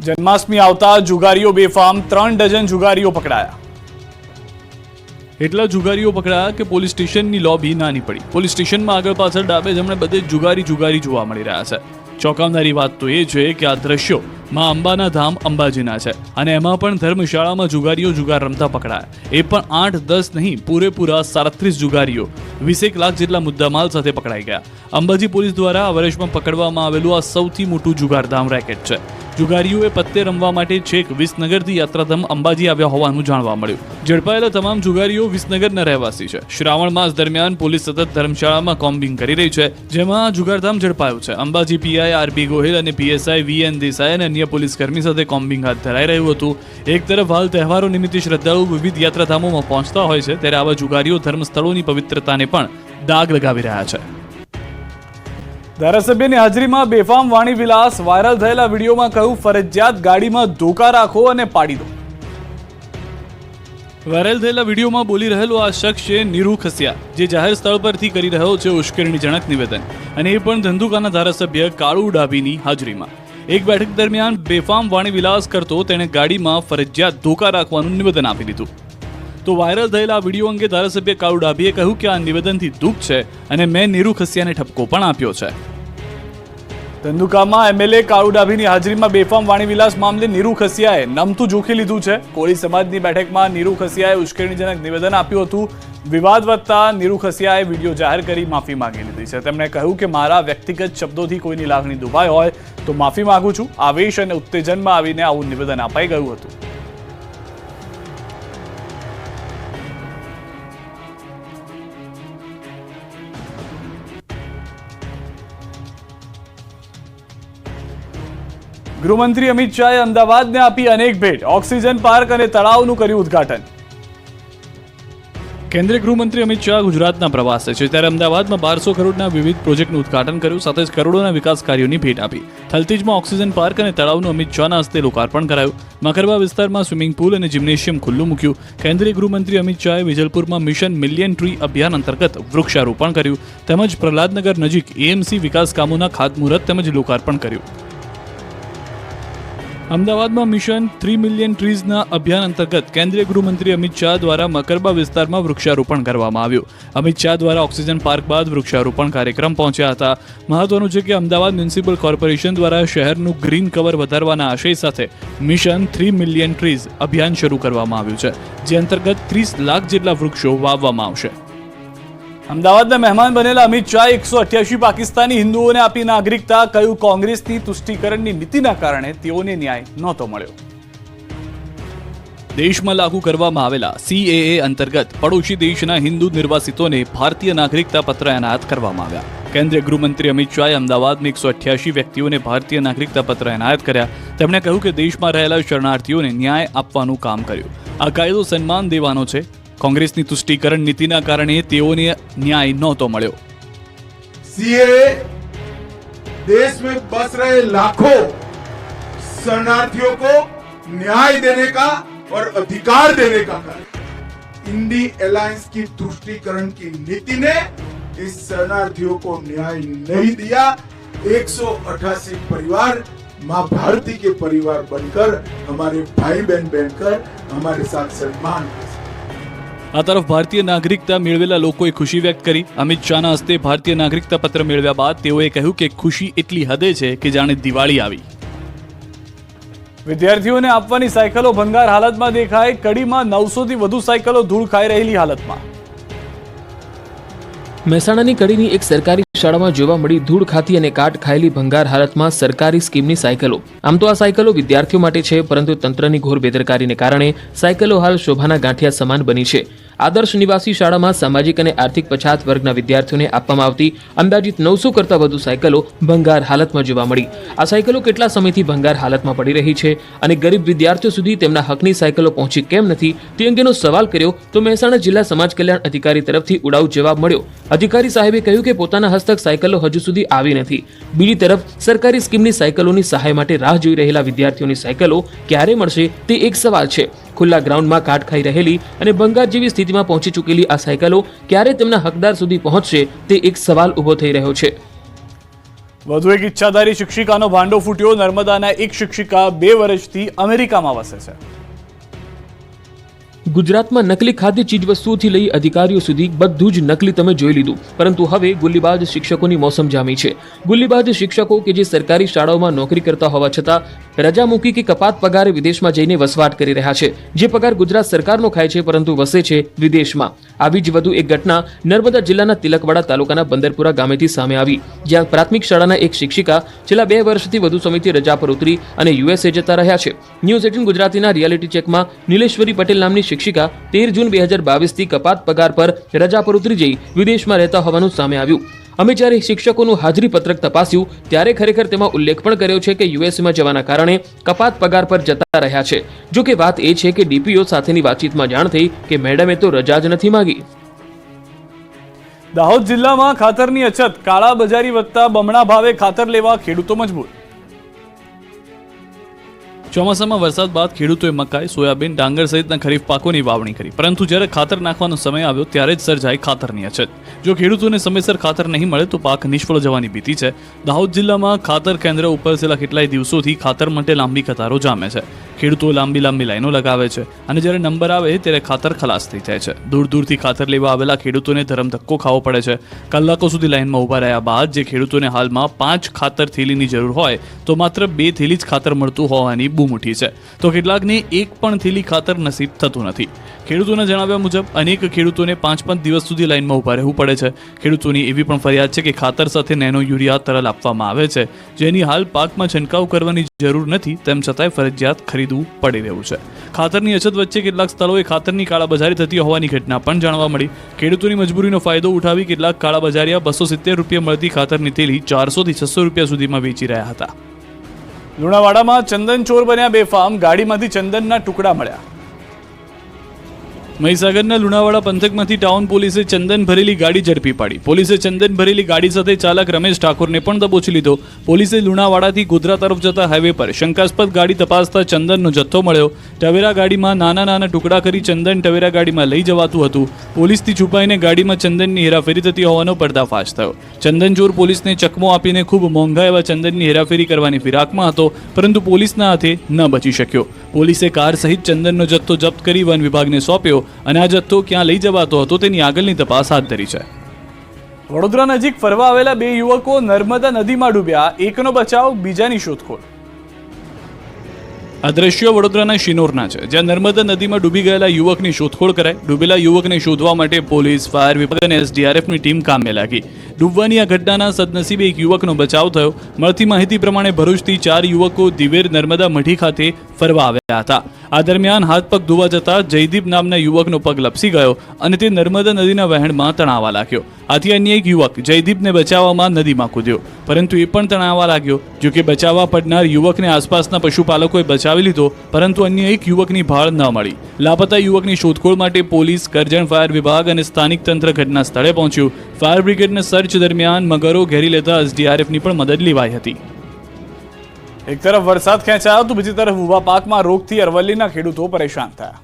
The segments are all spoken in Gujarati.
જન્માષ્ટમી આવતા જુગારીઓ બેફામ, 3 ડઝન જુગારીઓ પકડાયા. એટલા જુગારીઓ પકડાયા કે પોલીસ સ્ટેશનની લોબી નાની પડી. પોલીસ સ્ટેશનમાં આગળ પાછળ ડાબે જમણે બધે જુગારી જોવા મળી રહ્યા છે. ચોંકાવનારી વાત તો એ છે કે આ દ્રશ્યો માં અંબાના ધામ અંબાજીના છે અને એમાં પણ ધર્મશાળામાં જુગારીઓ જુગાર રમતા પકડાયા. એ પણ 8-10 નહીં, પૂરેપૂરા 37 જુગારીઓ 20 લાખ જેટલા મુદ્દામાલ સાથે પકડાઈ ગયા. અંબાજી પોલીસ દ્વારા આ વર્ષમાં પકડવામાં આવેલું આ સૌથી મોટું જુગારધામ રેકેટ છે. જુગારીઓએ પત્તે રમવા માટે છેક વિસનગરથી યાત્રાધામ અંબાજી આવ્યા હોવાનું જાણવા મળ્યું. ઝડપાયેલા તમામ જુગારીઓ વિસનગરના રહેવાસી છે. શ્રાવણ માસ દરમિયાન પોલીસ સતત ધર્મશાળામાં કોમ્બિંગ કરી રહી છે, જેમાં જુગારધામ ઝડપાયું છે. અંબાજી પીઆઈ આરબી ગોહિલ અને પીએસઆઈ વીએન દેસાઈ અને અન્ય પોલીસકર્મી સાથે કોમ્બિંગ હાથ ધરાઈ રહ્યું હતું. એક તરફ હાલ તહેવારો નિમિત્તે શ્રદ્ધાળુ વિવિધ યાત્રાધામોમાં પહોંચતા હોય છે, ત્યારે આવા જુગારીઓ ધર્મસ્થળોની પવિત્રતાને પણ દાગ લગાવી રહ્યા છે. ધારાસભ્યની હાજરીમાં બેફામ વાણી વિલાસ, વાયરલ થયેલા વિડીયોમાં કહ્યું ફરજિયાત ગાડીમાં ધોકા રાખો અને પાડી દો. વાયરલ થયેલા વિડીયોમાં બોલી રહેલો આ શખ્સ છે નીરુ ખસિયા, જે જાહેર સ્થળ પરથી કરી રહ્યો છે ઉશ્કેરણીજનક નિવેદન, અને એ પણ ધંધુકાના ધારાસભ્ય કાળુ ડાભીની હાજરીમાં. એક બેઠક દરમિયાન બેફામ વાણી વિલાસ કરતો તેણે ગાડીમાં ફરજિયાત ધોકા રાખવાનું નિવેદન આપી દીધું. તો વાયરલ થયેલા વિડીયો અંગે ધારાસભ્ય કાળુ ડાભીએ કહ્યું કે આ નિવેદનથી દુઃખ છે અને મેં નીરુ ખસિયાને ઠપકો પણ આપ્યો છે. ધંધુકામાં એમએલએ કાળુ ડાભીની હાજરીમાં બેફામ વાણી વિલાસ મામલે નીરુ ખસિયાએ નમતું જોખી લીધું છે. કોળી સમાજની બેઠકમાં નીરુ ખસિયાએ ઉશ્કેરણીજનક નિવેદન આપ્યું હતું. વિવાદ વધતા નીરુ ખસિયાએ વિડીયો જાહેર કરી માફી માંગી લીધી છે. તેમણે કહ્યું કે મારા વ્યક્તિગત શબ્દોથી કોઈની લાગણી દુભાઈ હોય તો માફી માંગુ છું. આવેશ અને ઉત્તેજનમાં આવીને આવું નિવેદન અપાઈ ગયું હતું. ગૃહમંત્રી અમિત શાહે અમદાવાદને આપી અનેક ભેટ. ઓક્સિજન પાર્ક અને તળાવનું કર્યું ઉદ્ઘાટન. કેન્દ્રીય ગૃહમંત્રી અમિત શાહ ગુજરાતના પ્રવાસે છે, ત્યારે અમદાવાદમાં 1200 કરોડના વિવિધ પ્રોજેક્ટનું ઉદ્ઘાટન કર્યું, સાથે જ કરોડોના વિકાસ કાર્યોની ભેટ આપી. થલતેજમાં ઓક્સિજન પાર્ક અને તળાવનું અમિત શાહના હસ્તે લોકાર્પણ કરાયું. મકરબા વિસ્તારમાં સ્વિમિંગ પુલ અને જિમ્નેશિયમ ખુલ્લું મૂક્યું. કેન્દ્રીય ગૃહમંત્રી અમિત શાહે વિજલપુરમાં મિશન મિલિયન ટ્રી અભિયાન અંતર્ગત વૃક્ષારોપણ કર્યું, તેમજ પ્રહલાદનગર નજીક એએમસી વિકાસ કામોના ખાતમુહૂર્ત તેમજ લોકાર્પણ કર્યું. અમદાવાદમાં મિશન 3 મિલિયન ટ્રીઝના અભિયાન અંતર્ગત કેન્દ્રીય ગૃહમંત્રી અમિત શાહ દ્વારા મકરબા વિસ્તારમાં વૃક્ષારોપણ કરવામાં આવ્યું. અમિત શાહ દ્વારા ઓક્સિજન પાર્ક બાદ વૃક્ષારોપણ કાર્યક્રમ પહોંચ્યા હતા. મહત્વનું છે કે અમદાવાદ મ્યુનિસિપલ કોર્પોરેશન દ્વારા શહેરનું ગ્રીન કવર વધારવાના આશય સાથે મિશન 3 મિલિયન ટ્રીઝ અભિયાન શરૂ કરવામાં આવ્યું છે, જે અંતર્ગત 30 લાખ જેટલા વૃક્ષો વાવવામાં આવશે. અમદાવાદના મહેમાન બનેલા અમિત શાહે 188 પાકિસ્તાની હિન્દુઓને આપી નાગરિકતા. કહ્યું કોંગ્રેસની તુષ્ટિકરણની નીતિના કારણે તેઓને ન્યાય નહોતો મળ્યો. દેશમાં લાગુ કરવામાં આવેલા CAA અંતર્ગત પડોશી દેશના હિન્દુ નિર્વાસિતોને ભારતીય નાગરિકતા પત્ર એનાયત કરવામાં આવ્યા. કેન્દ્રીય ગૃહમંત્રી અમિત શાહે અમદાવાદમાં 188 વ્યક્તિઓને ભારતીય નાગરિકતા પત્ર એનાયત કર્યા. તેમણે કહ્યું કે દેશમાં રહેલા શરણાર્થીઓને ન્યાય આપવાનું કામ કર્યું. આ કાયદો સન્માન દેવાનો છે. कांग्रेसनी तुष्टिकरण नीतिना कारणे तेओने न्याय नहोतो मळ्यो. सीएए देश में बस रहे लाखों शरणार्थियों को न्याय देने का और अधिकार देने का कार्य. इंडी अलायंस की तुष्टिकरण की नीति ने इस शरणार्थियों को न्याय नहीं दिया. 188 परिवार मां भारती के परिवार बनकर हमारे भाई बहन बनकर हमारे साथ सम्मान. આ તરફ ભારતીય નાગરિકતા મેળવેલા લોકોએ ખુશી વ્યક્ત કરી. અમિત શાહના હસ્તે ભારતીય નાગરિકતા પત્ર મેળવ્યા બાદ તેઓએ કહ્યું કે ખુશી એટલી હદે છે કે જાણે દિવાળી આવી. વિદ્યાર્થીઓને આપવાની સાયકલો ભંગાર હાલતમાં દેખાય. કડીમાં 900 થી વધુ સાયકલો ધૂળ ખાઈ રહેલી હાલતમાં. મહેસાણાની કડીની એક સરકારી શાળામાં જોવા મળી ધૂળ ખાતી અને કાટ ખાયેલી ભંગાર હાલતમાં સરકારી સ્કીમની સાયકલો. આમ તો આ સાયકલો વિદ્યાર્થીઓ માટે છે, પરંતુ તંત્રની ઘોર બેદરકારીને કારણે સાયકલો હાલ શોભાના ગાંઠિયા સમાન બની છે. આદર્શ નિવાસી શાળામાં સામાજિક અને આર્થિક પછાત વર્ગના વિદ્યાર્થીઓને આપવામાં આવતી અંદાજિત 900 કરતા વધુ સાયકલો ભંગાર હાલતમાં જોવા મળી. આ સાયકલો કેટલા સમયથી ભંગાર હાલતમાં પડી રહી છે અને ગરીબ વિદ્યાર્થીઓ સુધી તેમના હકની સાયકલો પહોંચી કેમ નથી તે અંગેનો સવાલ કર્યો તો મહેસાણા જિલ્લા સમાજ કલ્યાણ અધિકારી તરફથી ઉડાઉ જવાબ મળ્યો. અધિકારી સાહેબે કહ્યું કે પોતાના હસ્તક સાયકલો હજુ સુધી આવી નથી. બીજી તરફ સરકારી સ્કીમની સાયકલોની સહાય માટે રાહ જોઈ રહેલા વિદ્યાર્થીઓની સાયકલો ક્યારે મળશે તે એક સવાલ છે. ખુલ્લા ગ્રાઉન્ડમાં કાટ ખાઈ રહેલી અને ભંગાર જેવી સ્થિતિમાં પહોંચી ચૂકેલી આ સાયકલો ક્યારે તેમના હકદાર સુધી પહોંચશે તે એક સવાલ ઊભો થઈ રહ્યો છે. વધુ એક ઈચ્છાધારી શિક્ષિકાનો ભાંડો ફૂટ્યો. નર્મદાના એક શિક્ષિકા 2 વર્ષથી અમેરિકામાં વસે છે. ગુજરાતમાં નકલી ખાદ્ય ચીજવસ્તુઓથી લઈ અધિકારીઓ સુધી બધું જ નકલી તમે જોઈ લીધું, પરંતુ હવે ગુલ્લીબાજ શિક્ષકોની મોસમ જામી છે. ગુલ્લીબાજ શિક્ષકો કે જે સરકારી શાળાઓમાં નોકરી કરતા હોવા છતાં રજા મૂકી કે કપાત પગારે વિદેશમાં જઈને વસવાટ કરી રહ્યા છે. જે પગાર ગુજરાત સરકારનો ખાય છે, પરંતુ વસે છે વિદેશમાં. આવી જ વધુ એક ઘટના નર્મદા જિલ્લાના તિલકવાડા તાલુકાના બંદરપુરા ગામેથી સામે આવી, જ્યાં પ્રાથમિક શાળાના એક શિક્ષિકા છેલ્લા 2 વર્ષથી વધુ સમયથી રજા પર ઉતરી અને યુએસએ જતા રહ્યા છે. ન્યૂઝ 18 ગુજરાતીના રિયાલિટી ચેકમાં નીલેશ્વરી પટેલ નામની શિક્ષિકા 13 જૂન 2022 થી કપાત પગાર પર રજા પર ઉતરી જઈ વિદેશમાં રહેતા હોવાનું સામે આવ્યું. અમે જ્યારે શિક્ષકોનું હાજરી પત્રક તપાસ્યું ત્યારે ખરેખર તેમાં ઉલ્લેખ પણ કર્યો છે કે યુએસમાં જવાના કારણે કપાત પગાર પર જતા રહ્યા છે. જો કે વાત એ છે કે ડીપીઓ સાથેની વાતચીતમાં જાણ થઈ કે મેડમે તો રજા જ નથી માંગી. દાહોદ જિલ્લામાં ખાતરની અછત, કાળાબજારી વધતા બમણા ભાવે ખાતર લેવા ખેડૂતો મજબૂર. ચોમાસામાં વરસાદ બાદ ખેડૂતોએ મકાઈ, સોયાબીન, ડાંગર સહિતના ખરીફ પાકોની વાવણી કરી, પરંતુ જ્યારે ખાતર નાખવાનો સમય આવ્યો ત્યારે જ સર્જાઈ ખાતરની અછત. જો ખેડૂતોને સમયસર ખાતર નહીં મળે તો પાક નિષ્ફળ જવાની ભીતિ છે. દાહોદ જિલ્લામાં ખાતર કેન્દ્ર ઉપર છેલ્લા કેટલાય દિવસોથી ખાતર માટે લાંબી કતારો જામે છે. ખેડૂતો લાંબી લાઈનો લગાવે છે અને જ્યારે નંબર આવે ત્યારે ખાતર ખલાસ થઈ જાય છે. દૂર દૂરથી ખાતર લેવા આવેલા ખેડૂતોને ધરમધક્કો ખાવો પડે છે. કલાકો સુધી લાઈનમાં ઊભા રહ્યા બાદ જે ખેડૂતોને હાલમાં 5 ખાતર થેલીની જરૂર હોય તો માત્ર 2 થેલી જ ખાતર મળતું હોવાની બૂમ ઉઠી છે, તો કેટલાકને એક પણ થેલી ખાતર નસીબ થતું નથી. ખેડૂતોના જણાવ્યા મુજબ અનેક ખેડૂતોને 5-5 દિવસ સુધી લાઈનમાં ઊભા રહેવું પડે છે. ખેડૂતોની એવી પણ ફરિયાદ છે કે ખાતર સાથે નેનો યુરિયા તરલ આપવામાં આવે છે, જેની હાલ પાકમાં છંટકાવ કરવાની જરૂર નથી, તેમ છતાંય ફરજિયાત ખરીદવું પડી રહ્યું છે. ખાતરની અછત વચ્ચે કેટલાક સ્થળોએ ખાતરની કાળાબજારી થતી હોવાની ઘટના પણ જાણવા મળી. ખેડૂતોની મજબૂરીનો ફાયદો ઉઠાવી કેટલાક કાળાબજારીયા 270 રૂપિયા મળતી ખાતરની થેલી 400 થી 600 રૂપિયા સુધીમાં વેચી રહ્યા હતા. લુણાવાડામાં ચંદન ચોર બન્યા બેફામ, ગાડીમાંથી ચંદનના ટુકડા મળ્યા. મહીસાગરના લુણાવાડા પંથકમાંથી ટાઉન પોલીસે ચંદન ભરેલી ગાડી ઝડપી પાડી. પોલીસે ચંદન ભરેલી ગાડી સાથે ચાલક રમેશ ઠાકોરને પણ દબોચી લીધો. પોલીસે લુણાવાડાથી ગોધરા તરફ જતા હાઈવે પર શંકાસ્પદ ગાડી તપાસતા ચંદનનો જથ્થો મળ્યો. ટવેરા ગાડીમાં નાના ટુકડા કરી ચંદન ટવેરા ગાડીમાં લઈ જવાતું હતું. પોલીસથી છુપાઈને ગાડીમાં ચંદનની હેરાફેરી થતી હોવાનો પર્દાફાશ થયો. ચંદન ચોર પોલીસને ચકમો આપીને ખૂબ મોંઘા એવા ચંદનની હેરાફેરી કરવાની ફિરાકમાં હતો, પરંતુ પોલીસના હાથે ન બચી શક્યો. પોલીસે કાર સહિત ચંદનનો જથ્થો જપ્ત કરી વન વિભાગને સોંપ્યો અને આ જથ્થો ક્યાં લઈ જવાતો હતો તેની આગળની તપાસ હાથ ધરી છે. વડોદરા નજીક ફરવા આવેલા 2 યુવકો નર્મદા નદીમાં ડૂબ્યા, એકનો બચાવ, બીજાની શોધખોળ. આ દ્રશ્યો વડોદરાના શિનોરના છે, જ્યાં નર્મદા નદીમાં ડૂબી ગયેલા યુવકની શોધખોળ કરાઈ. ડૂબેલા યુવકને શોધવા માટે પોલીસ, ફાયર વિભાગ અને એસડીઆરએફની ટીમ કામે લાગી. ડૂબવાની આ ઘટનાના સદનસીબે એક યુવકનો બચાવ થયો. મળતી માહિતી પ્રમાણે ભરૂચથી 4 યુવકો દિવેર નર્મદા મઢી ખાતે ફરવા આવ્યા હતા. આ દરમિયાન હાથ પગ ધોવા જતા જયદીપ નામના યુવકનો પગ લપસી ગયો અને તે નર્મદા નદીના વહેણમાં તણાવા લાગ્યો. આથી અન્ય એક યુવક જયદીપને બચાવવામાં નદીમાં કૂદ્યો, પરંતુ એ પણ તણાવા લાગ્યો. જો કે બચાવવા પડનાર યુવકને આસપાસના પશુપાલકોએ બચાવી લીધો, પરંતુ અન્ય એક યુવકની ભાળ ન મળી. લાપતા યુવકની શોધખોળ માટે પોલીસ, કરજણ ફાયર વિભાગ અને સ્થાનિક તંત્ર ઘટના સ્થળે પહોંચ્યું. ફાયર બ્રિગેડને સર્ચ દરમિયાન મગરો ઘેરી લેતા એસડીઆરએફની પણ મદદ લેવાઈ હતી. એક તરફ વરસાદ ખેંચાયો તો બીજી તરફ ઊભા પાકમાં રોગથી અરવલ્લીના ખેડૂતો પરેશાન થયા.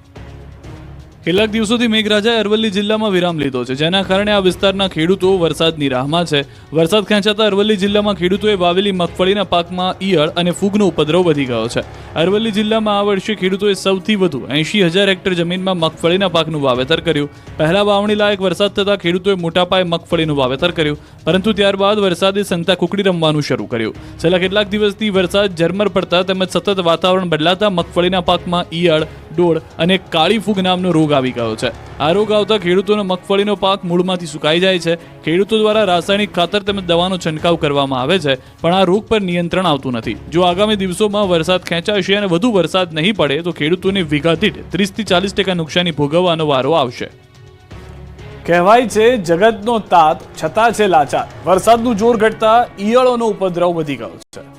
કેટલાક દિવસોથી મેઘરાજાએ અરવલ્લી જિલ્લામાં વિરામ લીધો છે, જેના કારણે આ વિસ્તારના ખેડૂતો વરસાદની રાહમાં છે. વરસાદ ખેંચાતા અરવલ્લી જિલ્લામાં ખેડૂતોએ વાવેલી મગફળીના પાકમાં ઈયળ અને ફૂગનો ઉપદ્રવ વધી ગયો છે. અરવલ્લી જિલ્લામાં આ વર્ષે ખેડૂતોએ સૌથી વધુ 80,000 હેક્ટર જમીનમાં મગફળીના પાકનું વાવેતર કર્યું. પહેલા વાવણી લાયક વરસાદ થતાં ખેડૂતોએ મોટા પાયે મગફળીનું વાવેતર કર્યું, પરંતુ ત્યારબાદ વરસાદે સંતા કુકડી રમવાનું શરૂ કર્યું. છેલ્લા કેટલાક દિવસથી વરસાદ ઝરમર પડતા તેમજ સતત વાતાવરણ બદલાતા મગફળીના પાકમાં ઈયળ, ડોળ અને કાળી ફૂગ નામનો રોગ આવી ગયો છે. આ રોગ આવતા ખેડૂતોનો મગફળીનો પાક મૂળમાંથી સુકાઈ જાય છે. ખેડૂતો દ્વારા રાસાયણિક ખાતર તેમજ દવાનો છંટકાવ કરવામાં આવે છે, પણ આ રોગ પર નિયંત્રણ આવતું નથી. જો આગામી દિવસોમાં વરસાદ ખેંચાશે અને વધુ વરસાદ નહીં પડે તો ખેડૂતોને વીઘા દીઠ 30-40% નુકસાની ભોગવવાનો વારો આવશે. કહેવાય છે જગતનો તાત છતાં છે લાચાર. વરસાદનું જોર ઘટતા ઈયળોનો ઉપદ્રવ વધી ગયો છે.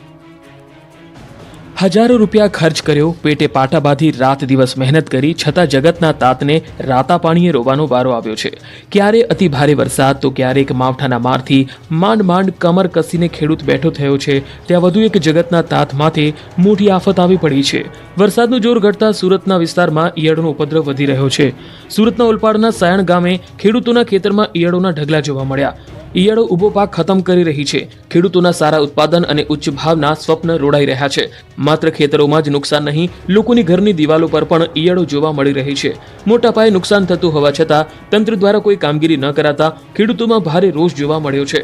હજારો રૂપિયા ખર્ચ કર્યો, પેટે પાટા બાંધી રાત દિવસ મહેનત કરી, છતાં જગતના તાતને રાતા પાણીએ રોવાનો વારો આવ્યો છે. ક્યારે અતિ ભારે વરસાદ તો ક્યારેક માવઠાના મારથી માંડ કમર કસીને ખેડૂત બેઠો થયો છે. ત્યાં વધુ એક જગતના તાત માથે મોટી આફત આવી પડી છે. વરસાદનું જોર ઘટતા સુરતના વિસ્તારમાં ઈયળોનો ઉપદ્રવ વધી રહ્યો છે. સુરતના ઓલપાડના સાયણ ગામે ખેડૂતોના ખેતરમાં ઈયળોના ઢગલા જોવા મળ્યા. ઈયળો ઊભો પાક ખતમ કરી રહી છે. ખેડૂતોના સારા ઉત્પાદન અને ઉચ્ચ ભાવના સ્વપ્ન રોડાઈ રહ્યા છે. માત્ર ખેતરોમાં જ નુકસાન નહીં, લોકોની ઘરની દિવાલો પર પણ ઈયળો જોવા મળી રહી છે. મોટા પાયે નુકસાન થતું હોવા છતાં તંત્ર દ્વારા કોઈ કામગીરી ન કરાતા ખેડૂતોમાં ભારે રોષ જોવા મળ્યો છે.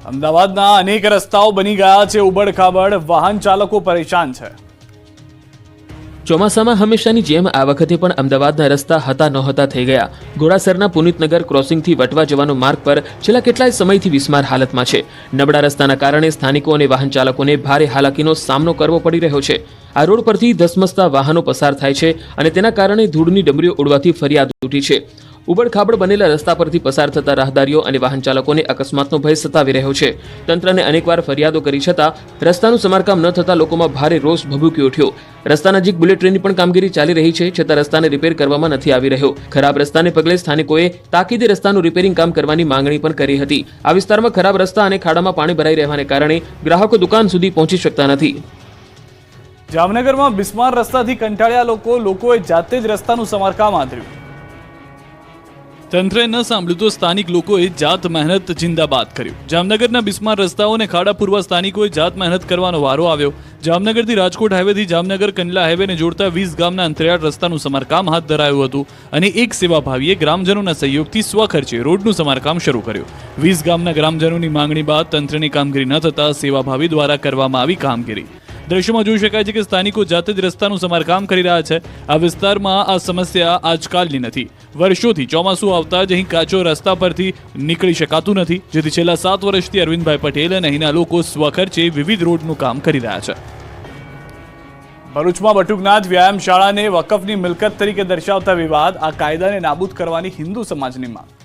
અમદાવાદના અનેક રસ્તાઓ બની ગયા છે ઉબડખાબડ, વાહન ચાલકો પરેશાન છે. ચોમાસામાં હંમેશાની જેમ આ વખતે પણ અમદાવાદના રસ્તા હતા નહોતા થઈ ગયા. ઘોડાસરના પુનિતનગર ક્રોસિંગથી વટવા જવાનો માર્ગ પર છેલ્લા કેટલાય સમયથી બિસ્માર હાલતમાં છે. નબળા રસ્તાના કારણે સ્થાનિકો અને વાહન ચાલકોને ભારે હાલાકીનો સામનો કરવો પડી રહ્યો છે. આ રોડ પરથી ધસમસતા વાહનો પસાર થાય છે અને તેના કારણે ધૂળની ડમરીઓ ઉડવાથી ફરિયાદ ઉઠી છે. ઉબડખાબડ બનેલા રસ્તા પરથી પસાર થતા રાહદારીઓ અને વાહન ચાલકોને અકસ્માતનો ભય સતાવી રહ્યો છે. તંત્રને અનેકવાર ફરિયાદો કરી છતાં રસ્તાનું સમારકામ ન થતા લોકોમાં ભારે રોષ ભભૂકી ઉઠ્યો. રસ્તા નજીક બુલેટ ટ્રેનની પણ કામગીરી ચાલી રહી છે, છતાં રસ્તાને રિપેર કરવામાં નથી આવી રહ્યો. ખરાબ રસ્તાને પગલે સ્થાનિકોએ તાકીદે રસ્તાનું રિપેરિંગ કામ કરવાની માંગણી પણ કરી હતી. આ વિસ્તારમાં ખરાબ રસ્તા અને ખાડામાં પાણી ભરાઈ રહેવાને કારણે ગ્રાહકો દુકાન સુધી પહોંચી શકતા નથી. જામનગરમાં બિસ્માર રસ્તાથી કંટાળ્યા લોકોએ જાતે જ રસ્તાનું સમારકામ આદર્યું. તંત્રે ન સાંભળ્યું તો સ્થાનિક લોકોએ જાત મહેનત જિંદાબાદ કર્યું. જામનગરના બિસ્માર રસ્તાઓને ખાડા પૂરવા સ્થાનિકોએ જાત મહેનત કરવાનો વારો આવ્યો. જામનગરથી રાજકોટ હાઈવેથી જામનગર કંડલા હાઈવેને જોડતા 20 ગામના અંતરિયાળ રસ્તાનું સમારકામ હાથ ધરાયું હતું અને એક સેવાભાવીએ ગ્રામજનોના સહયોગથી સ્વખર્ચે રોડનું સમારકામ શરૂ કર્યું. 20 ગામના ગ્રામજનોની માંગણી બાદ તંત્રની કામગીરી ન થતા સેવાભાવી દ્વારા કરવામાં આવી કામગીરી. દ્રશ્યમાં જોઈ શકાય છે કે સ્થાનિકો જાતે જ રસ્તાનું સમારકામ કરી રહ્યા છે. આ વિસ્તારમાં આ સમસ્યા આજકાલની નથી. વર્ષોથી ચોમાસું આવતા જ અહીં કાચો રસ્તા પરથી નીકળી શકાતું નથી, જેથી છેલ્લા 7 વર્ષથી અરવિંદભાઈ પટેલ અને અહીંના લોકો સ્વખર્ચે વિવિધ રોડનું કામ કરી રહ્યા છે. ભરૂચમાં બટુકનાથ વ્યાયામ શાળાને વકફની મિલકત તરીકે દર્શાવતા વિવાદ, આ કાયદાને નાબૂદ કરવાની હિન્દુ સમાજની માંગ.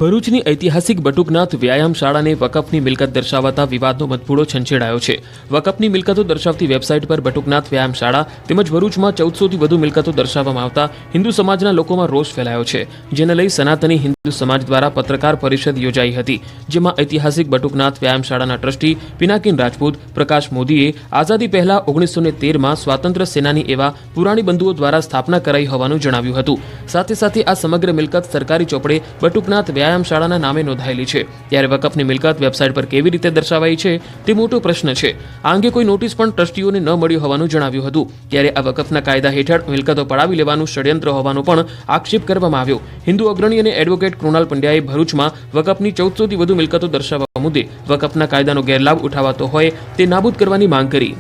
ભરૂચની ઐતિહાસિક બટુકનાથ વ્યાયામ શાળાને વકફની મિલકત દર્શાવતા વિવાદનો મતભૂડો છંછેડાયો છે. વકફની મિલકતો દર્શાવતી વેબસાઇટ પર બટુકનાથ વ્યાયામ શાળા તેમજ ભરૂચમાં 1400થી વધુ મિલકતો દર્શાવવામાં આવતા હિન્દુ સમાજના લોકોમાં રોષ ફેલાયો છે, જેને લઈ સનાતની હિન્દુ સમાજ દ્વારા પત્રકાર પરિષદ યોજાઈ હતી, જેમાં ઐતિહાસિક બટુકનાથ વ્યાયામ શાળાના ટ્રસ્ટી પિનાકીન રાજપૂત પ્રકાશ મોદીએ આઝાદી પહેલા 1913માં સ્વાતંત્ર્ય સેનાની એવા પુરાણી બંધુઓ દ્વારા સ્થાપના કરાઈ હોવાનું જણાવ્યું હતું. સાથે સાથે આ સમગ્ર મિલકત સરકારી ચોપડે બટુકનાથ વ્યાયામ શાળાના નામે નોંધાયેલી છે, ત્યારે વકફની મિલકત વેબસાઇટ પર કેવી રીતે દર્શાવાઈ છે તે મોટો પ્રશ્ન છે. આ અંગે કોઈ નોટિસ પણ ટ્રસ્ટીઓને ન મળી હોવાનું જણાવ્યું હતું. ત્યારે આ વકફના કાયદા હેઠળ મિલકતો પડાવી લેવાનું ષડયંત્ર હોવાનો પણ આક્ષેપ કરવામાં આવ્યો. હિન્દુ અગ્રણી અને એડવોકેટ કૃણાલ પંડ્યાએ ભરૂચમાં વકફની 1400થી વધુ મિલકતો દર્શાવવા મુદ્દે વકફના કાયદાનો ગેરલાભ ઉઠાવાતો હોય તે નાબૂદ કરવાની માંગ કરી.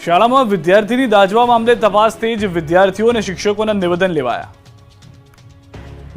શાળામાં વિદ્યાર્થીની દાઝવા મામલે તપાસ તેજ, વિદ્યાર્થીઓ અને શિક્ષકોના નિવેદન લેવાયા.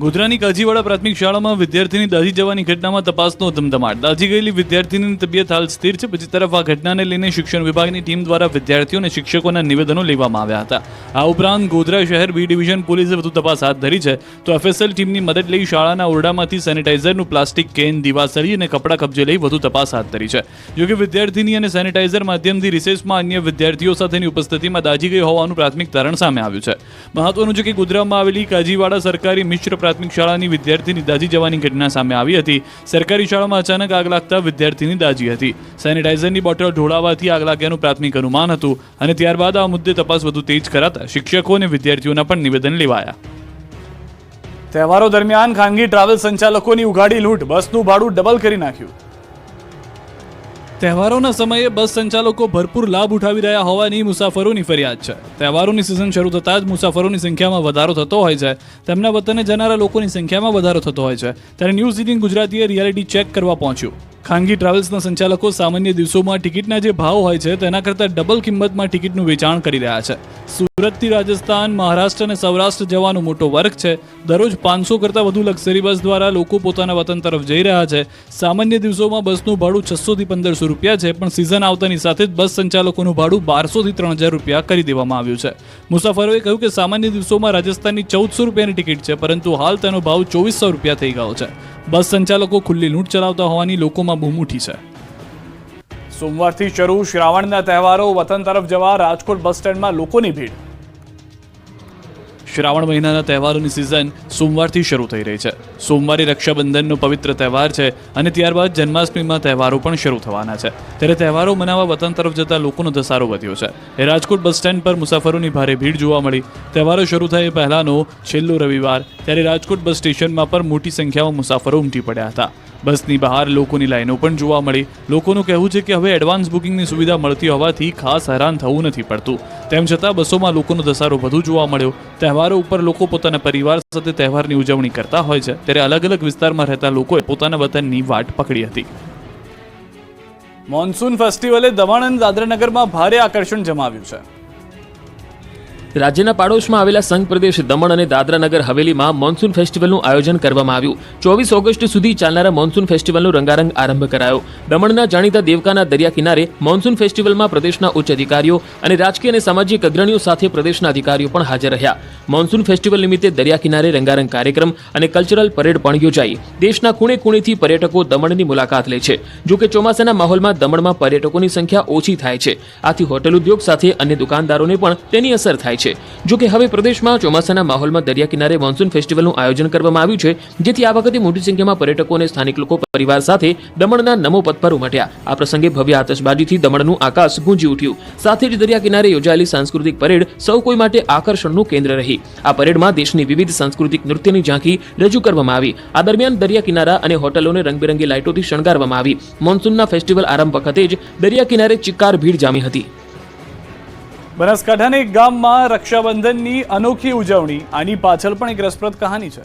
ગોધરાની કાજીવાડા પ્રાથમિક શાળામાં વિદ્યાર્થીની દાઝી જવાની ઘટનામાં તપાસનો ધમધમાટ. દાઝી ગયેલી વિદ્યાર્થીની તબિયત હાલ સ્થિર છે. બીજી તરફ આ ઘટનાને લઈને શિક્ષણ વિભાગની ટીમ દ્વારા વિદ્યાર્થીઓ અને શિક્ષકોના નિવેદનો લેવામાં આવ્યા હતા. આ ઉપરાંત ગોધરા શહેર બી ડિવિઝન પોલીસે વધુ તપાસ હાથ ધરી છે, તો એફએસએલ ટીમની મદદ લઈ શાળાના ઓરડામાંથી સેનિટાઈઝરનું પ્લાસ્ટિક કેન, દીવાસળી અને કપડાં કબજે લઈ વધુ તપાસ હાથ ધરી છે. જોકે વિદ્યાર્થીની અને સેનિટાઈઝર માધ્યમથી રિસેસમાં અન્ય વિદ્યાર્થીઓ સાથેની ઉપસ્થિતિમાં દાઝી ગઈ હોવાનું પ્રાથમિક તારણ સામે આવ્યું છે. મહત્વનું છે કે ગોધરામાં આવેલી કાજીવાડા સરકારી મિશ્ર પ્રાથમિક શાળાની વિદ્યાર્થીની દાઝી જવાની ઘટના સામે આવી હતી. સરકારી શાળામાં અચાનક આગ લાગતા વિદ્યાર્થીની દાઝી હતી. સેનિટાઈઝરની બોટલ ઢોળાવાથી આગ લાગ્યાનું પ્રાથમિક અનુમાન હતું અને ત્યારબાદ આ મુદ્દે તપાસ વધુ તેજ કરાતા શિક્ષકો અને વિદ્યાર્થીઓના પણ નિવેદન લેવાયા. તહેવારો દરમિયાન ખાનગી ટ્રાવેલ સંચાલકોની ઉઘાડી લૂંટ, બસનું ભાડું ડબલ કરી નાખ્યું. તહેવારોના સમયે બસ સંચાલકો ભરપૂર લાભ ઉઠાવી રહ્યા હોવાની મુસાફરોની ફરિયાદ છે. તહેવારોની સિઝન શરૂ થતાં જ મુસાફરોની સંખ્યામાં વધારો થતો હોય છે. તેમના વતને જનારા લોકોની સંખ્યામાં વધારો થતો હોય છે. ત્યારે ન્યૂઝ 18 ગુજરાતીએ રિયાલિટી ચેક કરવા પહોંચ્યું. ખાનગી ટ્રાવેલ્સના સંચાલકો સામાન્ય દિવસોમાં ટિકિટના જે ભાવ હોય છે તેના કરતાં ડબલ કિંમતમાં ટિકિટનું વેચાણ કરી રહ્યા છે. સુરતથી રાજસ્થાન, મહારાષ્ટ્ર અને સૌરાષ્ટ્ર જવાનો મોટો વર્ગ છે. દરરોજ 500 કરતાં વધુ લક્ઝરી બસ દ્વારા લોકો પોતાના વતન તરફ જઈ રહ્યા છે. સામાન્ય દિવસોમાં બસનું ભાડું 600 થી 1500 રૂપિયા છે, પણ સિઝન આવતાની સાથે જ બસ સંચાલકોનું ભાડું 1200 થી 3000 રૂપિયા કરી દેવામાં આવ્યું છે. મુસાફરોએ કહ્યું કે સામાન્ય દિવસોમાં રાજસ્થાનની 1400 રૂપિયાની ટિકિટ છે, પરંતુ હાલ તેનો ભાવ 2400 રૂપિયા થઈ ગયો છે. બસ સંચાલકો ખુલ્લી લૂંટ ચલાવતા હોવાની લોકોમાં બૂમ ઉઠી છે. સોમવારથી શરૂ શ્રાવણના તહેવારો, વતન તરફ જવા રાજકોટ બસ સ્ટેન્ડમાં લોકોની ભીડ. શ્રાવણ મહિનાના તહેવારોની સિઝન સોમવારથી શરૂ થઈ રહી છે. સોમવારે રક્ષાબંધનનો પવિત્ર તહેવાર છે અને ત્યારબાદ જન્માષ્ટમીમાં તહેવારો પણ શરૂ થવાના છે. ત્યારે તહેવારો મનાવવા વતન તરફ જતા લોકોનો ધસારો વધ્યો છે. રાજકોટ બસ સ્ટેન્ડ પર મુસાફરોની ભારે ભીડ જોવા મળી. તહેવારો શરૂ થાય એ પહેલાનો છેલ્લો રવિવાર, ત્યારે રાજકોટ બસ સ્ટેશનમાં પર મોટી સંખ્યામાં મુસાફરો ઉમટી પડ્યા હતા. બસની બહાર લોકોની લાઈનો પણ જોવા મળી. લોકોનું કહેવું છે કે હવે એડવાન્સ બુકિંગની સુવિધા મળતી હોવાથી ખાસ હેરાન થવું નથી પડતું. તેમ છતાં બસોમાં લોકોનો ધસારો વધુ જોવા મળ્યો. તહેવારો ઉપર લોકો પોતાના પરિવાર સાથે તહેવારની ઉજવણી કરતા હોય છે, ત્યારે અલગ અલગ વિસ્તારમાં રહેતા લોકોએ પોતાના વતનની વાટ પકડી હતી. મોન્સૂન ફેસ્ટિવલે દમણ અને દાદરાનગરમાં ભારે આકર્ષણ જમાવ્યું છે. રાજ્યના પાડોશમાં આવેલા સંઘ પ્રદેશ દમણ અને દાદરાનગર હવેલીમાં મોન્સૂન ફેસ્ટિવલનું આયોજન કરવામાં આવ્યું. 24 ઓગસ્ટ સુધી ચાલનારા મોન્સૂન ફેસ્ટિવલનો રંગારંગ આરંભ કરાયો. દમણના જાણીતા દેવકાના દરિયા કિનારે મોન્સૂન ફેસ્ટિવલમાં પ્રદેશના ઉચ્ચ અધિકારીઓ અને રાજકીય અને સામાજિક અગ્રણીઓ સાથે પ્રદેશના અધિકારીઓ પણ હાજર રહ્યા. મોન્સૂન ફેસ્ટિવલ નિમિત્તે દરિયા કિનારે રંગારંગ કાર્યક્રમ અને કલ્ચરલ પરેડ પણ યોજાઈ. દેશના ખૂણે ખૂણેથી પર્યટકો દમણની મુલાકાત લે છે. જોકે ચોમાસાના માહોલમાં દમણમાં પર્યટકોની સંખ્યા ઓછી થાય છે. આથી હોટેલ ઉદ્યોગ સાથે અન્ય દુકાનદારોને પણ તેની અસર થાય છે. જોકે હવે પ્રદેશમાં ચોમાસાના માહોલમાં દરિયા કિનારે મોન્સૂન ફેસ્ટિવલનું આયોજન કરવામાં આવ્યું છે, જેથી આ વખતે મોટી સંખ્યામાં પર્યટકો અને સ્થાનિક લોકો પરિવાર સાથે દમણના નમો પથ પર ઉમટ્યા. આ પ્રસંગે ભવ્ય આતશબાજીથી દમણનું આકાશ ગુંજી ઉઠ્યું. સાથે જ દરિયા કિનારે યોજાયેલી સાંસ્કૃતિક પરેડ સૌ કોઈ માટે આકર્ષણનું કેન્દ્ર રહી. આ પરેડમાં દેશની વિવિધ સાંસ્કૃતિક નૃત્યની ઝાંખી રજૂ કરવામાં આવી. આ દરમિયાન દરિયા કિનારા અને હોટલોને રંગબેરંગી લાઇટોથી શણગારવામાં આવી. મોન્સૂનના ફેસ્ટિવલ આરંભ વખતે જ દરિયા કિનારે ચિક્કાર ભીડ જામી હતી. બનાસકાંઠાના એક ગામમાં રક્ષાબંધનની અનોખી ઉજવણી. આની પાછળ પણ એક રસપ્રદ કહાની છે.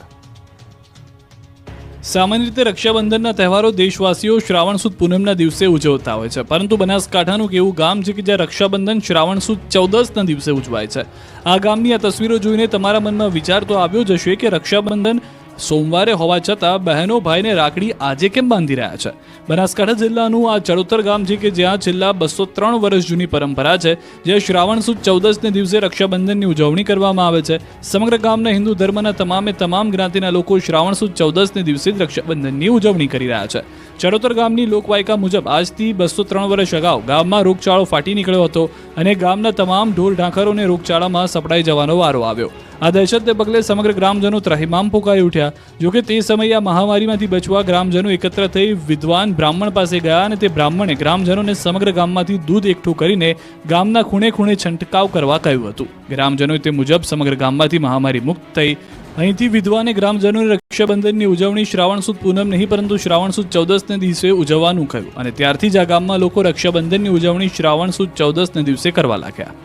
સામાન્ય રીતે રક્ષાબંધનના તહેવારો દેશવાસીઓ શ્રાવણ સુદ પૂનમના દિવસે ઉજવતા હોય છે, પરંતુ બનાસકાંઠાનું એક એવું ગામ છે કે જ્યાં રક્ષાબંધન શ્રાવણ સુદ 14ના દિવસે ઉજવાય છે. આ ગામની આ તસવીરો જોઈને તમારા મનમાં વિચાર તો આવ્યો જ હશે કે રક્ષાબંધન સોમવારે હોવા છતાં બહેનો ભાઈને રાખડી આજે કેમ બાંધી રહ્યા છે. બનાસકાંઠા જિલ્લાનું આ ચડોતર ગામ છે કે જ્યાં છેલ્લા 203 વર્ષ જૂની પરંપરા છે, જ્યાં શ્રાવણ સુદ 14ને દિવસે રક્ષાબંધનની ઉજવણી કરવામાં આવે છે. સમગ્ર ગામના હિન્દુ ધર્મના તમામ જ્ઞાતિના લોકો શ્રાવણ સુદ 14ને દિવસે જ રક્ષાબંધનની ઉજવણી કરી રહ્યા છે. ચડોતર ગામની લોકવાયકા મુજબ આજથી 203 વર્ષ અગાઉ ગામમાં રોગચાળો ફાટી નીકળ્યો હતો અને ગામના તમામ ઢોર ઢાંખરોને રોગચાળામાં સપડાઈ જવાનો વારો આવ્યો. આ દહેશતને પગલે સમગ્ર ગ્રામજનો ત્રાહિમામ પોકારી ઉઠ્યા. જોકે તે સમયે આ મહામારીમાંથી બચવા ગ્રામજનો એકત્ર થઈ વિદ્વાન બ્રાહ્મણ પાસે ગયા અને તે બ્રાહ્મણે ગ્રામજનોને સમગ્ર ગામમાંથી દૂધ એકઠું કરીને ગામના ખૂણે ખૂણે છંટકાવ કરવા કહ્યું હતું. ગ્રામજનોએ તે મુજબ સમગ્ર ગામમાંથી મહામારી મુક્ત થઈ. અહીંથી વિદ્વાને ગ્રામજનોને રક્ષાબંધનની ઉજવણી શ્રાવણ સુદ પૂનમ નહીં પરંતુ શ્રાવણ સુદ 14ને દિવસે ઉજવવાનું કહ્યું અને ત્યારથી જ આ ગામમાં લોકો રક્ષાબંધનની ઉજવણી શ્રાવણ સુદ 14ને દિવસે કરવા લાગ્યા.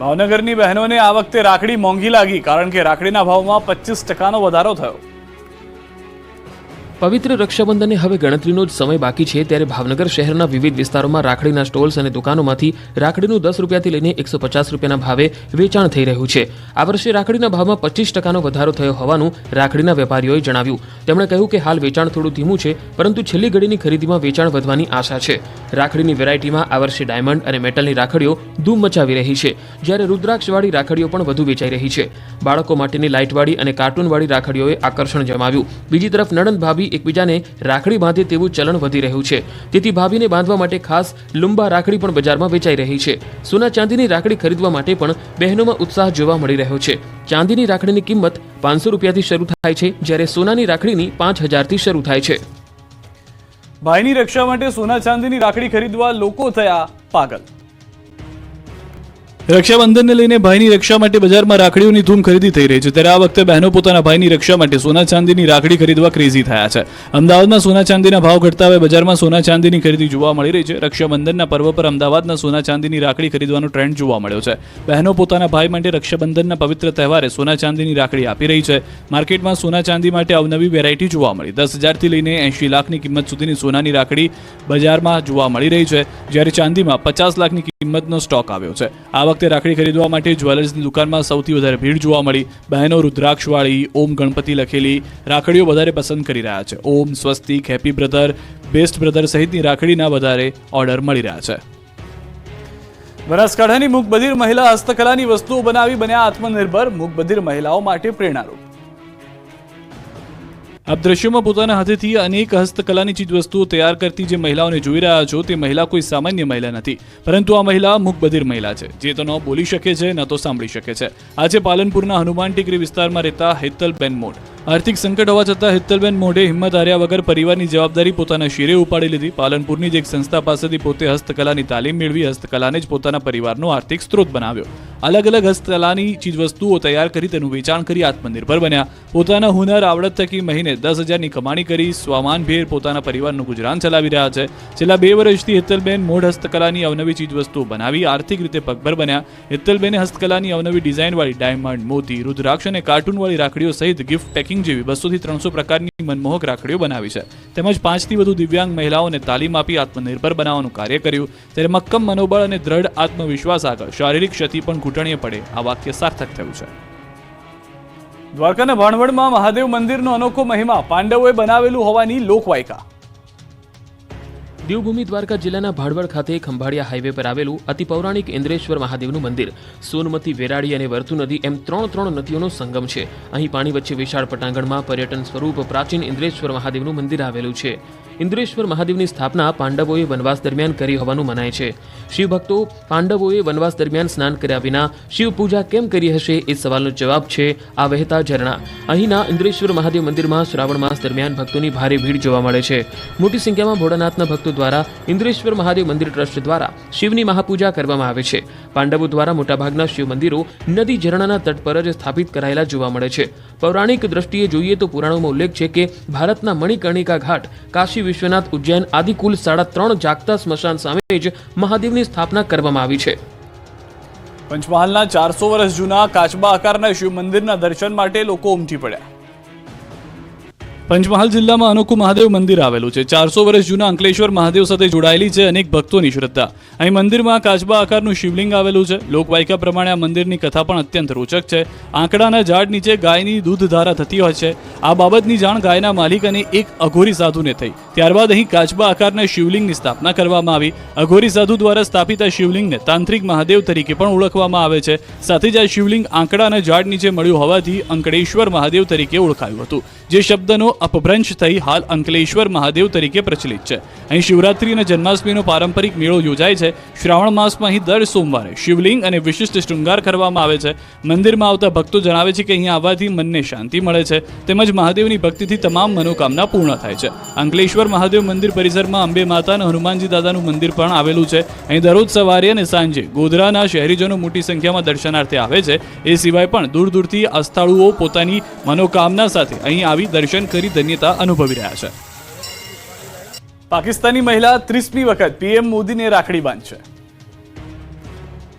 ભાવનગરની બહેનોને આ વખતે રાખડી મોંઘી લાગી, કારણ કે રાખડીના ભાવમાં 25% વધારો થયો. પવિત્ર રક્ષાબંધનને હવે ગણતરીનો જ સમય બાકી છે, ત્યારે ભાવનગર શહેરના વિવિધ વિસ્તારોમાં રાખડીના સ્ટોલ્સ અને દુકાનોમાંથી રાખડીનું 10 રૂપિયાથી લઈને 150 રૂપિયાના ભાવે વેચાણ થઈ રહ્યું છે. આ વર્ષે રાખડીના ભાવમાં 25% વધારો થયો હોવાનું રાખડીના વેપારીઓએ જણાવ્યું. તેમણે કહ્યું કે હાલ વેચાણ થોડું ધીમું છે, પરંતુ છેલ્લી ઘડીની ખરીદીમાં વેચાણ વધવાની આશા છે. રાખડીની વેરાયટીમાં આ વર્ષે ડાયમંડ અને મેટલની રાખડીઓ ધૂમ મચાવી રહી છે, જ્યારે રુદ્રાક્ષવાળી રાખડીઓ પણ વધુ વેચાઈ રહી છે. બાળકો માટેની લાઇટવાળી અને કાર્ટૂનવાળી રાખડીઓએ આકર્ષણ જમાવ્યું. બીજી તરફ નણંદ ભાભી એકબીજાને રાખડી બાંધે તેવું ચલણ વધી રહ્યું છે, તેથી ભાભીને બાંધવા માટે ખાસ લુંબા રાખડી પણ બજારમાં વેચાઈ રહી છે. સોના ચાંદીની રાખડી ખરીદવા માટે પણ બહેનોમાં ઉત્સાહ જોવા મળી રહ્યો છે. ચાંદીની રાખડીની કિંમત 500 રૂપિયાથી શરૂ થાય છે, જ્યારે સોનાની રાખડીની 5000થી શરૂ થાય છે. ભાઈની રક્ષા માટે સોના ચાંદીની રાખડી ખરીદવા લોકો થયા પાગલ. રક્ષાબંધનને લઈને ભાઈની રક્ષા માટે બજારમાં રાખડીઓની ધૂમ ખરીદી થઈ રહી છે, ત્યારે આ વખતે બહેનો પોતાના ભાઈની રક્ષા માટે સોના ચાંદીની રાખડી ખરીદવા ક્રેઝી થયા છે. અમદાવાદમાં સોના ચાંદીના ભાવ ઘટતા હવે બજારમાં સોના ચાંદીની ખરીદી જોવા મળી રહી છે. રક્ષાબંધનના પર્વ પર અમદાવાદના સોના ચાંદીની રાખડી ખરીદવાનો ટ્રેન્ડ જોવા મળ્યો છે. બહેનો પોતાના ભાઈ માટે રક્ષાબંધનના પવિત્ર તહેવારે સોના ચાંદીની રાખડી આપી રહી છે. માર્કેટમાં સોના ચાંદી માટે અવનવી વેરાયટી જોવા મળી. 10,000થી લઈને 80 લાખની કિંમત સુધીની સોનાની રાખડી બજારમાં જોવા મળી રહી છે, જ્યારે ચાંદીમાં 50 લાખની કિંમતનો સ્ટોક આવ્યો છે. આ વખતે રાખડી ખરીદવા માટે જ્વેલર્સની દુકાનમાં સૌથી વધારે ભીડ જોવા મળી. બહેનો રુદ્રાક્ષવાળી, ઓમ ગણપતિ લખેલી રાખડીઓ વધારે પસંદ કરી રહ્યા છે. ઓમ, સ્વસ્તિક, હેપી બ્રધર, બેસ્ટ બ્રધર સહિતની રાખડીના વધારે ઓર્ડર મળી રહ્યા છે. બનાસકાંઠાની મૂકબધિર મહિલા હસ્તકલાની વસ્તુઓ બનાવી બન્યા આત્મનિર્ભર. મૂકબધિર મહિલાઓ માટે પ્રેરણારૂપ. આપ દ્રશ્યોમાં પોતાના હાથેથી અનેક હસ્તકલાની ચીજવસ્તુઓ તૈયાર કરતી જે મહિલાઓને જોઈ રહ્યા છો તે મહિલા કોઈ સામાન્ય મહિલા નથી, પરંતુ આ મહિલા મૂકબધિર મહિલા છે, જે તો ન બોલી શકે છે ન તો સાંભળી શકે છે. આ છે પાલનપુરના હનુમાન ટેકરી વિસ્તારમાં રહેતા હેતલબેન મોઢ. આર્થિક સંકટ હોવા છતાં હેતલબેન મોઢે હિંમત હાર્યા વગર પરિવારની જવાબદારી પોતાના શિરે ઉપાડી લીધી. પાલનપુરની જ એક સંસ્થા પાસેથી પોતે હસ્તકલાની તાલીમ મેળવી હસ્તકલાને જ પોતાના પરિવારનો આર્થિક સ્ત્રોત બનાવ્યો. અલગ અલગ હસ્તકલાની ચીજવસ્તુઓ તૈયાર કરી તેનું વેચાણ કરી આત્મનિર્ભર બન્યા. પોતાના હુનર આવડત થકી મહિને 10,000ની કમાણી કરી સ્વમાનભેર પોતાના પરિવારનું ગુજરાન ચલાવી રહ્યા છે. છેલ્લા 2 વર્ષથી હેતલબેન મોઢ હસ્તકલાની અવનવી ચીજવસ્તુઓ બનાવી આર્થિક રીતે પગભર બન્યા. હેતલબેને હસ્તકલાની અવનવી ડિઝાઇનવાળી ડાયમંડ, મોતી, રુદ્રાક્ષ અને કાર્ટૂનવાળી રાખડીઓ સહિત ગિફ્ટ પેકિંગ જેવી 200 થી 300 પ્રકારની મનમોહક રાખડીઓ બનાવી છે. તેમજ 5 થી વધુ દિવ્યાંગ મહિલાઓને તાલીમ આપી આત્મનિર્ભર બનાવવાનું કાર્ય કર્યું. ત્યારે મક્કમ મનોબળ અને દ્રઢ આત્મવિશ્વાસ આગળ શારીરિક ક્ષતિ પણ ઘૂંટણીએ પડે આ વાક્ય સાર્થક થયું છે. દ્વારકાના ભાણવડમાં મહાદેવ મંદિરનો અનોખો મહિમા પાંડવોએ બનાવેલું હોવાની લોકવાયકા. દેવભૂમિ દ્વારકા જિલ્લાના ભાડવડ ખાતે ખંભાળિયા હાઈવે પર આવેલું અતિ પૌરાણિક ઇન્દ્રેશ્વર મહાદેવનું મંદિર સોનમતી, વેરાળી અને વર્તુ નદી એમ ત્રણ નદીઓનો સંગમ છે. અહીં પાણી વચ્ચે વિશાળ પટાંગણમાં પર્યટન સ્વરૂપ પ્રાચીન ઇન્દ્રેશ્વર મહાદેવનું મંદિર આવેલું છે. ઇન્દ્રેશ્વર મહાદેવની સ્થાપના પાંડવોએ વનવાસ દરમિયાન કરી હોવાનું મનાય છે. શિવભક્તો પાંડવોએ વનવાસ દરમિયાન સ્નાન કર્યા વિના શિવ પૂજા કેમ કરી હશે એ સવાલનો જવાબ છે આ વહેતા ઝરણા. અહીંના ઇન્દ્રેશ્વર મહાદેવ મંદિરમાં શ્રાવણ માસ દરમિયાન ભક્તોની ભારે ભીડ જોવા મળે છે. મોટી સંખ્યામાં ભોળાનાથના ભક્તો દ્વારા ઇન્દ્રેશ્વર મહાદેવ મંદિર ટ્રસ્ટ દ્વારા શિવની મહાપૂજા કરવામાં આવે છે. પાંડવો દ્વારા મોટાભાગના શિવ મંદિરો નદી ઝરણાના તટ પર જ સ્થાપિત કરાયેલા જોવા મળે છે. પૌરાણિક દ્રષ્ટિએ જોઈએ તો પુરાણોમાં ઉલ્લેખ છે કે ભારતના મણિકર્ણિકા ઘાટ, કાશી વિશ્વનાથ, ઉજ્જૈન આદિ કુલ 3.5 જાગતા સ્મશાન સામે જ મહાદેવની સ્થાપના કરવામાં આવી છે. પંચમહાલના 400 વર્ષ જૂના કાચબા આકારના શિવ મંદિરના દર્શન માટે લોકો ઉમટી પડ્યા. પંચમહાલ જિલ્લામાં અનોખું મહાદેવ મંદિર આવેલું છે. 400 વર્ષ જૂના અંકલેશ્વર મહાદેવ સાથે જોડાયેલી છે અનેક ભક્તોની શ્રદ્ધા. અહીં મંદિરમાં કાચબા આકારનું શિવલિંગ આવેલું છે. લોકવાયકા પ્રમાણે આ મંદિરની કથા પણ અત્યંત રોચક છે. આંકડાના ઝાડ નીચે ગાયની દૂધધારા થતી હોય છે. આ બાબતની જાણ ગાયના માલિક અને એક અઘોરી સાધુને થઈ. ત્યારબાદ અહીં કાચબા આકારના શિવલિંગની સ્થાપના કરવામાં આવી. અઘોરી સાધુ દ્વારા સ્થાપિત આ શિવલિંગને તાંત્રિક મહાદેવ તરીકે પણ ઓળખવામાં આવે છે. સાથે જ આ શિવલિંગ આંકડાના ઝાડ નીચે મળ્યું હોવાથી અંકળેશ્વર મહાદેવ તરીકે ઓળખાયું હતું, જે શબ્દનો અપભ્રંશ થઈ હાલ અંકલેશ્વર મહાદેવ તરીકે પ્રચલિત છે. અહીં શિવરાત્રી અને જન્માષ્ટમીનો પારંપરિક મેળો યોજાય છે. શ્રાવણ માસમાં અહીં દર સોમવારે શિવલિંગ અને વિશિષ્ટ શૃંગાર કરવામાં આવે છે. મંદિરમાં આવતા ભક્તો જણાવે છે કે અહીં આવવાથી મનને શાંતિ મળે છે, તેમજ મહાદેવની ભક્તિથી તમામ મનોકામના પૂર્ણ થાય છે. અંકલેશ્વર મહાદેવ મંદિર પરિસરમાં અંબે માતા અને હનુમાનજી દાદાનું મંદિર પણ આવેલું છે. અહીં દરરોજ સવારે અને સાંજે ગોધરાના શહેરીજનો મોટી સંખ્યામાં દર્શનાર્થે આવે છે. એ સિવાય પણ દૂર દૂરથી આસ્થાળુઓ પોતાની મનોકામના સાથે અહીં આવી દર્શન કરી ધન્યતા અનુભવી રહ્યા છે. પાકિસ્તાની મહિલા 30મી વખત પીએમ મોદીને રાખડી બાંધશે.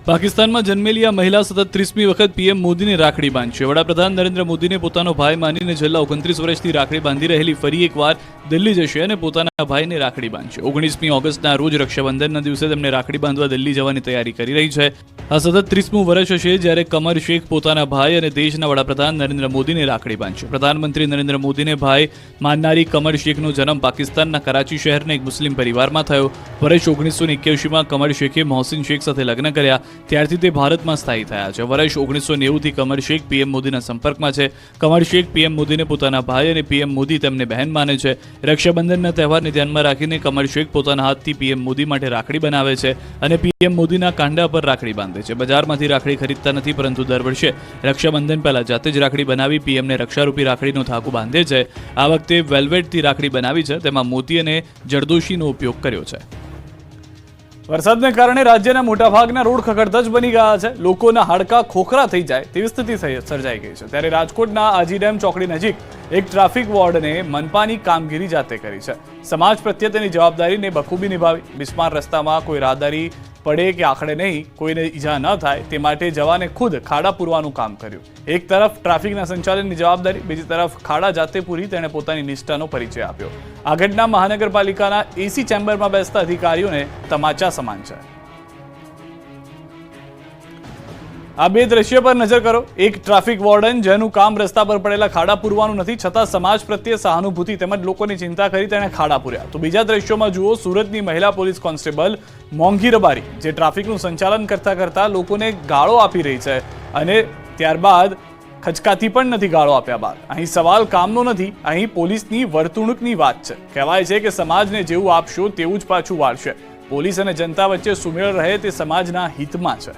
પાકિસ્તાનમાં જન્મેલી આ મહિલા સતત 30મી વખત પીએમ મોદીને રાખડી બાંધશે. વડાપ્રધાન નરેન્દ્ર મોદીને પોતાનો ભાઈ માનીને છેલ્લા 29 વર્ષથી રાખડી બાંધી રહેલી ફરી એકવાર દિલ્હી જશે અને પોતાના ભાઈને રાખડી બાંધશે. 19મી ઓગસ્ટના રોજ રક્ષાબંધનના દિવસે તેમને રાખડી બાંધવા દિલ્હી જવાની તૈયારી કરી રહી છે. આ સતત 30મું વર્ષ હશે જ્યારે કમર શેખ પોતાના ભાઈ અને દેશના વડાપ્રધાન નરેન્દ્ર મોદીને રાખડી બાંધશે. પ્રધાનમંત્રી નરેન્દ્ર મોદીને ભાઈ માનનારી કમર શેખનો જન્મ પાકિસ્તાનના કરાચી શહેરના એક મુસ્લિમ પરિવારમાં થયો. વર્ષ 1981માં કમર શેખે મોહસિન શેખ સાથે લગ્ન કર્યા. ત્યારથી તે ભારતમાં સ્થાયી થયા છે. વર્ષ 1990થી કમર શેખ પીએમ મોદીના સંપર્કમાં છે. કમર શેખ પીએમ મોદીને પોતાના ભાઈ અને પીએમ મોદી તેમને બહેન માને છે. રક્ષાબંધનના તહેવારને ધ્યાનમાં રાખીને કમર શેખ પોતાના હાથથી પીએમ મોદી માટે રાખડી બનાવે છે અને પીએમ મોદીના કાંડા પર રાખડી બાંધે છે. બજારમાંથી રાખડી ખરીદતા નથી, પરંતુ દર વર્ષે રક્ષાબંધન પહેલા જાતે જ રાખડી બનાવી પીએમને રક્ષારૂપી રાખડીનો ધાગો બાંધે છે. આ વખતે વેલ્વેટથી રાખડી બનાવી છે, તેમાં મોતી અને જરદોશીનો ઉપયોગ કર્યો છે. વરસાદને કારણે રાજ્યના મોટાભાગના રોડ ખખડધજ બની ગયા છે. લોકોના હાડકાં ખોખરા થઈ જાય તેવી સ્થિતિ સર્જાઈ ગઈ છે. ત્યારે રાજકોટના આજી ડેમ ચોકડી નજીક એક ટ્રાફિક વોર્ડને મનપાની કામગીરી જાતે કરી છે. સમાજ પ્રત્યે તેની જવાબદારીને બખૂબી નિભાવી. બિસ્માર રસ્તામાં કોઈ રાહદારી પડે કે આખડે નહીં, કોઈને ઈજા ન થાય તે માટે જવાને ખુદ ખાડા પૂરવાનું કામ કર્યું. એક તરફ ટ્રાફિકના સંચાલનની જવાબદારી, બીજી તરફ ખાડા જાતે પૂરી તેણે પોતાની નિષ્ઠાનો પરિચય આપ્યો. આ ઘટના મહાનગરપાલિકાના એસી ચેમ્બરમાં બેસતા અધિકારીઓને તમાચા સમાન છે. આ બે દ્રશ્ય પર નજર કરો. એક ટ્રાફિક વોર્ડન જેનું કામ રસ્તા પર પડેલા ખાડા પૂરવાનું નથી, છતાં સમાજ પ્રત્યે સહાનુભૂતિ તેમજ લોકોની ચિંતા કરી તેણે ખાડા પૂર્યા. તો બીજા દ્રશ્યોમાં જુઓ સુરતની મહિલા પોલીસ કોન્સ્ટેબલ મોંઘી રબારી, જે ટ્રાફિકનું સંચાલન કરતા લોકોને ગાળો આપી રહી છે અને ત્યારબાદ ખચકાથી પણ નથી ગાળો આપ્યા બાદ. અહીં સવાલ કામનો નથી, અહીં પોલીસની વર્તણૂકની વાત છે. કહેવાય છે કે સમાજને જેવું આપશો તેવું જ પાછું વાળશે. પોલીસ અને જનતા વચ્ચે સુમેળ રહે તે સમાજના હિતમાં છે.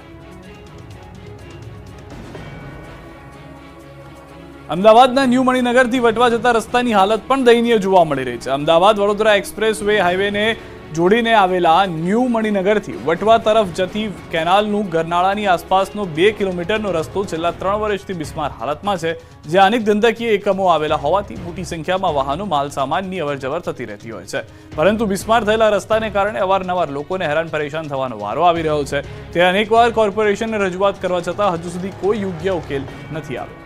અમદાવાદના ન્યૂ મણિનગરથી વટવા જતા રસ્તાની હાલત પણ દયનીય જોવા મળી રહી છે. અમદાવાદ વડોદરા એક્સપ્રેસ વે હાઈવેને જોડીને આવેલા ન્યૂ મણિનગરથી વટવા તરફ જતી કેનાલનું ગરનાળાની આસપાસનો 2 કિલોમીટરનો રસ્તો છેલ્લા 3 વર્ષથી બિસ્માર હાલતમાં છે, જ્યાં અનેક ધંધાકીય એકમો આવેલા હોવાથી મોટી સંખ્યામાં વાહનો માલસામાનની અવરજવર થતી રહેતી હોય છે. પરંતુ બિસ્માર થયેલા રસ્તાને કારણે અવારનવાર લોકોને હેરાન પરેશાન થવાનો વારો આવી રહ્યો છે. તે અનેકવાર કોર્પોરેશનને રજૂઆત કરવા છતાં હજુ સુધી કોઈ યોગ્ય ઉકેલ નથી આવ્યો.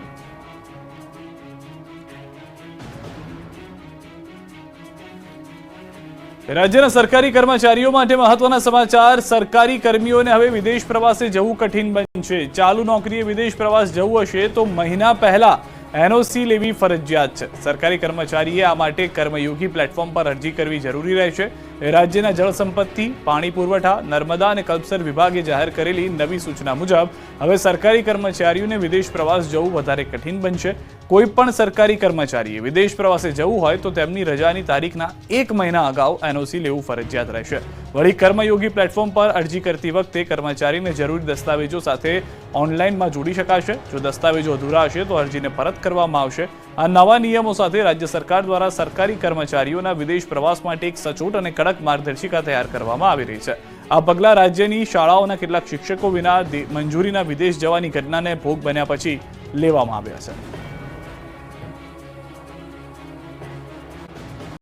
રાજ્યના સરકારી કર્મચારીઓ માટે મહત્વના સમાચાર. સરકારી કર્મીઓને હવે વિદેશ પ્રવાસે જવું કઠિન બનશે. ચાલુ નોકરીએ વિદેશ પ્રવાસ જવું હશે તો મહિના પહેલા એનઓસી લેવી ફરજિયાત છે. સરકારી કર્મચારીએ આ માટે કર્મયોગી પ્લેટફોર્મ પર અરજી કરવી જરૂરી રહેશે. રાજ્યના જળ સંપત્તિ, પાણી પુરવઠા, નર્મદા અને કલ્પસર વિભાગે જાહેર કરેલી નવી સૂચના મુજબ હવે સરકારી કર્મચારીઓને વિદેશ પ્રવાસ જવું વધારે કઠિન બનશે. કોઈ પણ સરકારી કર્મચારીએ વિદેશ પ્રવાસે જવું હોય તો તેમની રજાની તારીખના 1 મહિના અગાઉ એનઓસી લેવું ફરજિયાત રહેશે. વળી કર્મયોગી પ્લેટફોર્મ પર અરજી કરતી વખતે કર્મચારીને જરૂરી દસ્તાવેજો સાથે ઓનલાઈનમાં જોડી શકાશે. જો દસ્તાવેજો અધૂરા હશે તો અરજીને પરત કરવામાં આવશે. આ નવા નિયમો સાથે રાજ્ય સરકાર દ્વારા સરકારી કર્મચારીઓના વિદેશ પ્રવાસ માટે એક સચોટ અને કડક માર્ગદર્શિકા તૈયાર કરવામાં આવી રહી છે. આ પગલાં રાજ્યની શાળાઓના કેટલાક શિક્ષકો વિના મંજૂરીના વિદેશ જવાની ઘટનાને ભોગ બન્યા પછી લેવામાં આવ્યા છે.